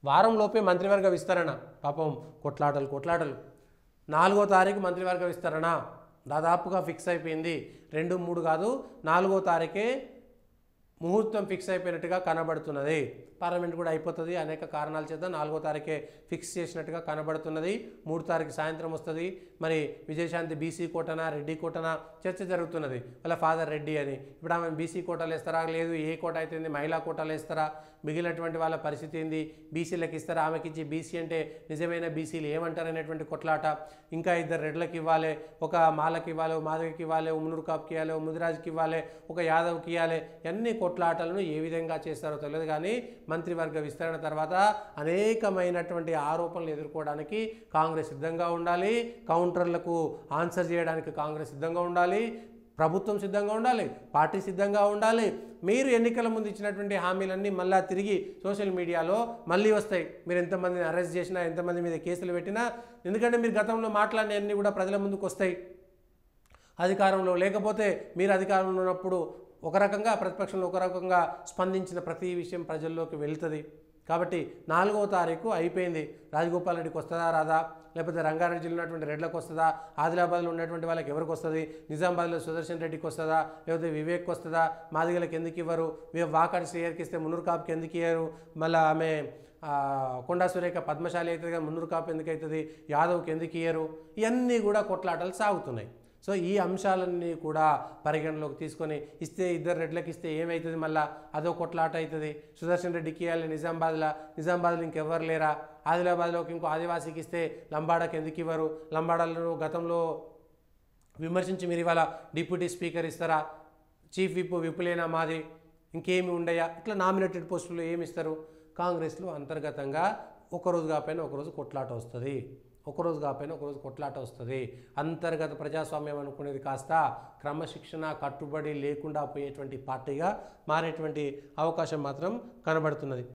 వారం లోపే మంత్రివర్గ విస్తరణ. పాపం కొట్లాటలు 4వ తారీఖు మంత్రివర్గ విస్తరణ దాదాపుగా ఫిక్స్ అయిపోయింది. 2, 3 కాదు, 4వ తారీఖే ముహూర్తం ఫిక్స్ అయిపోయినట్టుగా కనబడుతున్నది. పార్లమెంట్ కూడా అయిపోతుంది, అనేక కారణాల చేత 4వ తారీఖే ఫిక్స్ చేసినట్టుగా కనబడుతున్నది. 3 తారీఖు సాయంత్రం వస్తుంది. మరి విజయశాంతి బీసీ కోటనా రెడ్డి కోటనా చర్చ జరుగుతున్నది. వాళ్ళ ఫాదర్ రెడ్డి అని. ఇప్పుడు ఆమె బీసీ కోటాలు వేస్తారా, లేదు ఏ కోట అవుతుంది మహిళా కోటాలు వేస్తారా, మిగిలినటువంటి వాళ్ళ పరిస్థితి ఏంది, బీసీలకు ఇస్తారా, ఆమెకి ఇచ్చి బీసీ అంటే నిజమైన బీసీలు ఏమంటారు అనేటువంటి కొట్లాట. ఇంకా 2 రెడ్లకి ఇవ్వాలి, ఒక మాలకి ఇవ్వాలి, మాధవికి ఇవ్వాలి, మున్నూరు కాపుకి ఇవ్వాలి, ముదిరాజుకి ఇవ్వాలి, ఒక యాదవ్కి ఇవ్వాలి. అన్ని కొట్లాటలను ఏ విధంగా చేస్తారో తెలియదు. కానీ మంత్రివర్గ విస్తరణ తర్వాత అనేకమైనటువంటి ఆరోపణలు ఎదుర్కోవడానికి కాంగ్రెస్ సిద్ధంగా ఉండాలి. కౌంటర్లకు ఆన్సర్ చేయడానికి కాంగ్రెస్ సిద్ధంగా ఉండాలి. ప్రభుత్వం సిద్ధంగా ఉండాలి, పార్టీ సిద్ధంగా ఉండాలి. మీరు ఎన్నికల ముందు ఇచ్చినటువంటి హామీలన్నీ మళ్ళీ తిరిగి సోషల్ మీడియాలో మళ్ళీ వస్తాయి. మీరు ఎంతమందిని అరెస్ట్ చేసినా, ఎంతమంది మీద కేసులు పెట్టినా, ఎందుకంటే మీరు గతంలో మాట్లాడినవన్నీ కూడా ప్రజల ముందుకు వస్తాయి. అధికారంలో లేకపోతే మీరు అధికారంలో ఉన్నప్పుడు ఒక రకంగా, ప్రతిపక్షంలో ఒక రకంగా స్పందించిన ప్రతి విషయం ప్రజల్లోకి వెళ్తుంది. కాబట్టి 4వ తారీఖు అయిపోయింది. రాజగోపాల్ రెడ్డికి వస్తుందా రాదా, లేకపోతే రంగారెడ్డి జిల్లా ఉన్నటువంటి రెడ్లకు వస్తుందా, ఆదిలాబాద్లో ఉన్నటువంటి వాళ్ళకి ఎవరికి వస్తుంది, నిజామాబాద్లో సుదర్శన్ రెడ్డికి వస్తుందా, లేకపోతే వివేక్కి వస్తుందా, మాదిగలకు ఎందుకు ఇవ్వరు, వాకాడి శ్రేయర్కి ఇస్తే మున్నూరు కాపుకి ఎందుకు ఇవ్వరు, మళ్ళీ ఆమె కొండా సురేఖ పద్మశాలి అవుతుంది కదా, మున్నూరు కాపు ఎందుకు అవుతుంది, యాదవ్కి ఎందుకు ఇవ్వరు, ఇవన్నీ కూడా కొట్లాటలు సాగుతున్నాయి. సో ఈ అంశాలన్నీ కూడా పరిగణలోకి తీసుకొని ఇస్తే 2 రెడ్లకి ఇస్తే ఏమవుతుంది, మళ్ళీ అదో కొట్లాట అవుతుంది. సుదర్శన్ రెడ్డికి ఇవ్వాలి నిజామాబాద్లో ఇంకెవ్వరు లేరా, ఆదిలాబాద్లోకి ఇంకో ఆదివాసీకి ఇస్తే లంబాడాకి ఎందుకు ఇవ్వరు, లంబాడాలను గతంలో విమర్శించి మీరు ఇవాళ డిప్యూటీ స్పీకర్ ఇస్తారా, చీఫ్ విప్పులేనా మాది, ఇంకేమి ఉండయా, ఇట్లా నామినేటెడ్ పోస్టులు ఏమి ఇస్తారు. కాంగ్రెస్లో అంతర్గతంగా ఒకరోజు కాకపోయినా ఒకరోజు కొట్లాట వస్తుంది, ఒకరోజు కాకపోయినా ఒకరోజు కొట్లాట వస్తుంది. అంతర్గత ప్రజాస్వామ్యం అనుకునేది కాస్త క్రమశిక్షణ కట్టుబడి లేకుండా పోయేటువంటి పార్టీగా మారేటువంటి అవకాశం మాత్రం కనబడుతున్నది.